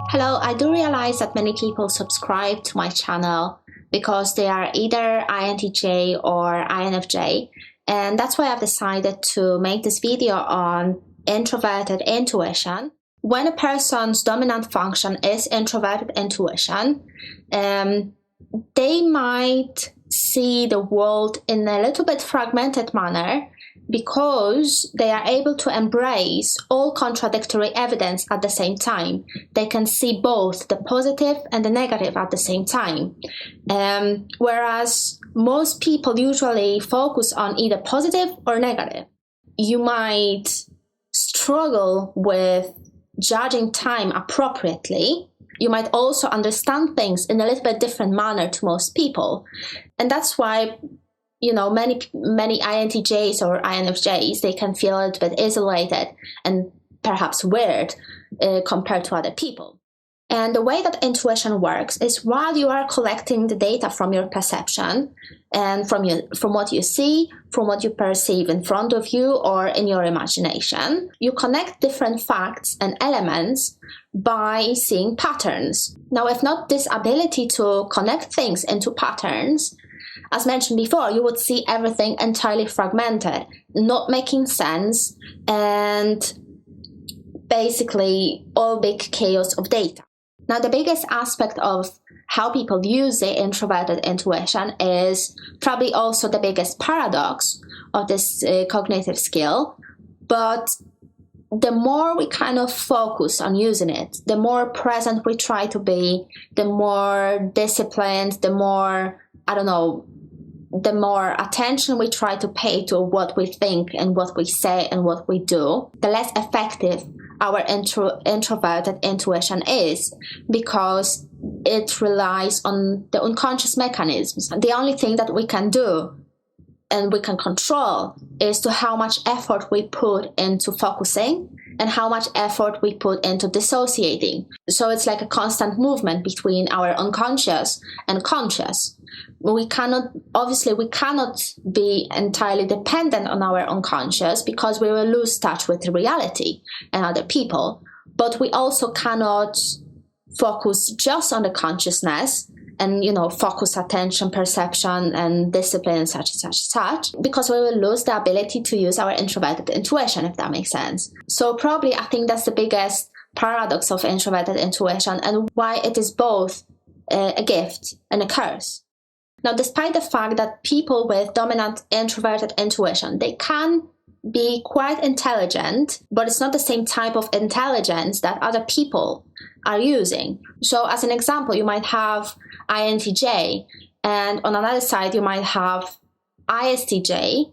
Hello, I do realize that many people subscribe to my channel because they are either INTJ or INFJ, and that's why I've decided to make this video on introverted intuition. When a person's dominant function is introverted intuition, they might see the world in a little bit fragmented manner because they are able to embrace all contradictory evidence at the same time. They can see both the positive and the negative at the same time. Whereas most people usually focus on either positive or negative. You might struggle with judging time appropriately. You might also understand things in a little bit different manner to most people. And that's why many INTJs or INFJs, they can feel a little bit isolated and perhaps weird compared to other people. And the way that intuition works is while you are collecting the data from your perception and from what you see, from what you perceive in front of you or in your imagination, you connect different facts and elements by seeing patterns. Now, if not this ability to connect things into patterns, as mentioned before, you would see everything entirely fragmented, not making sense, and basically all big chaos of data. Now, the biggest aspect of how people use the introverted intuition is probably also the biggest paradox of this cognitive skill, but the more we kind of focus on using it, the more present we try to be, the more disciplined, the more attention we try to pay to what we think and what we say and what we do, the less effective our introverted intuition is, because it relies on the unconscious mechanisms. The only thing that we can do and we can control is to how much effort we put into focusing and how much effort we put into dissociating. So it's like a constant movement between our unconscious and conscious. We cannot be entirely dependent on our unconscious because we will lose touch with reality and other people. But we also cannot focus just on the consciousness and, focus attention, perception, and discipline, such, because we will lose the ability to use our introverted intuition, if that makes sense. So probably I think that's the biggest paradox of introverted intuition and why it is both a gift and a curse. Now, despite the fact that people with dominant introverted intuition, they can be quite intelligent, but it's not the same type of intelligence that other people are using. So as an example, you might have INTJ, and on another side, you might have ISTJ.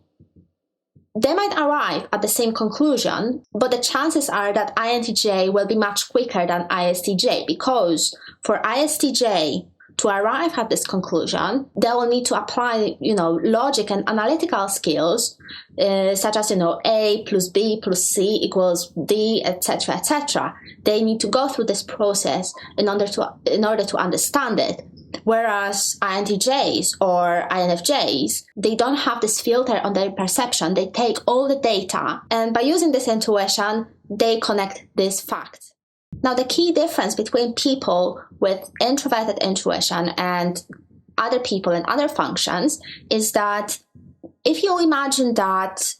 They might arrive at the same conclusion, but the chances are that INTJ will be much quicker than ISTJ, because for ISTJ to arrive at this conclusion, they will need to apply, logic and analytical skills, such as, A plus B plus C equals D, etc., etc. They need to go through this process in order to understand it. Whereas INTJs or INFJs, they don't have this filter on their perception. They take all the data, and by using this intuition, they connect these facts. Now, the key difference between people with introverted intuition and other people in other functions is that if you imagine that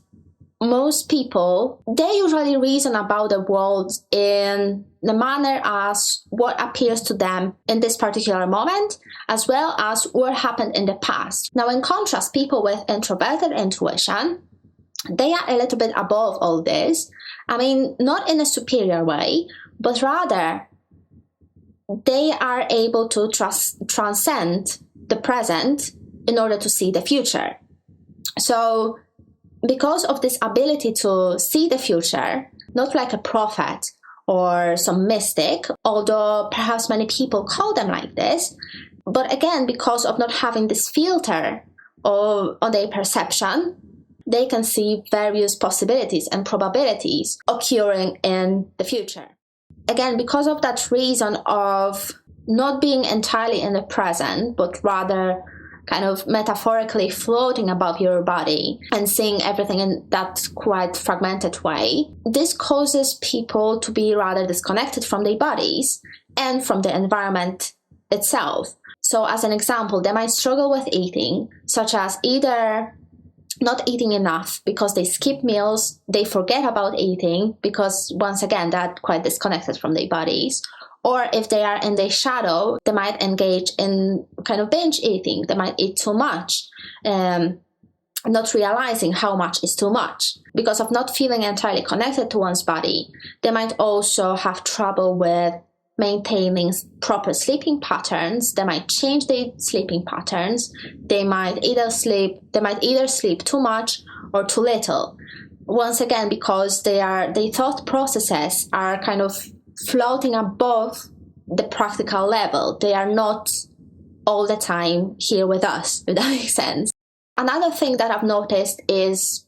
most people, they usually reason about the world in the manner as what appears to them in this particular moment, as well as what happened in the past. Now, in contrast, people with introverted intuition, they are a little bit above all this. Not in a superior way, but rather they are able to transcend the present in order to see the future. So because of this ability to see the future, not like a prophet or some mystic, although perhaps many people call them like this, but again, because of not having this filter on their perception, they can see various possibilities and probabilities occurring in the future. Again, because of that reason of not being entirely in the present, but rather kind of metaphorically floating above your body and seeing everything in that quite fragmented way, this causes people to be rather disconnected from their bodies and from the environment itself. So as an example, they might struggle with eating, such as either not eating enough because they skip meals, they forget about eating because, once again, they're quite disconnected from their bodies. Or if they are in their shadow, they might engage in kind of binge eating. They might eat too much, not realizing how much is too much. Because of not feeling entirely connected to one's body, they might also have trouble with maintaining proper sleeping patterns. They might change their sleeping patterns. They might either sleep too much or too little. Once again, because their thought processes are kind of floating above the practical level. They are not all the time here with us, if that makes sense. Another thing that I've noticed is,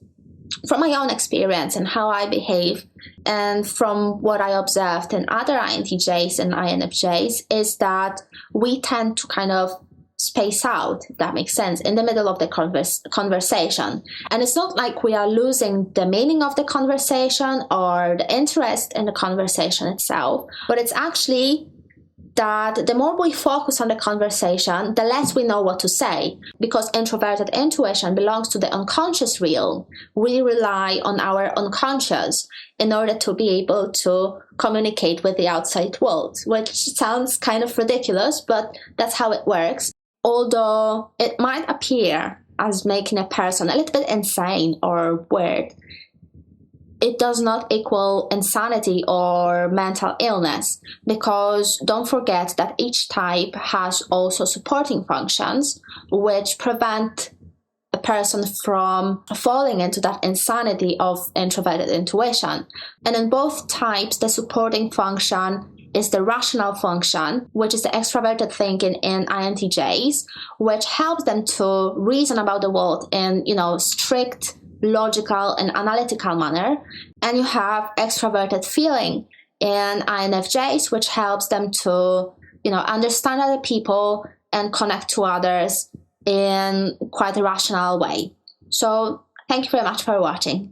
from my own experience and how I behave, and from what I observed in other INTJs and INFJs, is that we tend to kind of space out, if that makes sense, in the middle of the conversation. And it's not like we are losing the meaning of the conversation or the interest in the conversation itself, but it's actually that the more we focus on the conversation, the less we know what to say. Because introverted intuition belongs to the unconscious realm. We rely on our unconscious in order to be able to communicate with the outside world, which sounds kind of ridiculous, but that's how it works. Although it might appear as making a person a little bit insane or weird, it does not equal insanity or mental illness, because don't forget that each type has also supporting functions which prevent a person from falling into that insanity of introverted intuition. And in both types, the supporting function is the rational function, which is the extroverted thinking in INTJs, which helps them to reason about the world in, strict, logical and analytical manner. And you have extroverted feeling in INFJs, which helps them to, understand other people and connect to others in quite a rational way. So thank you very much for watching.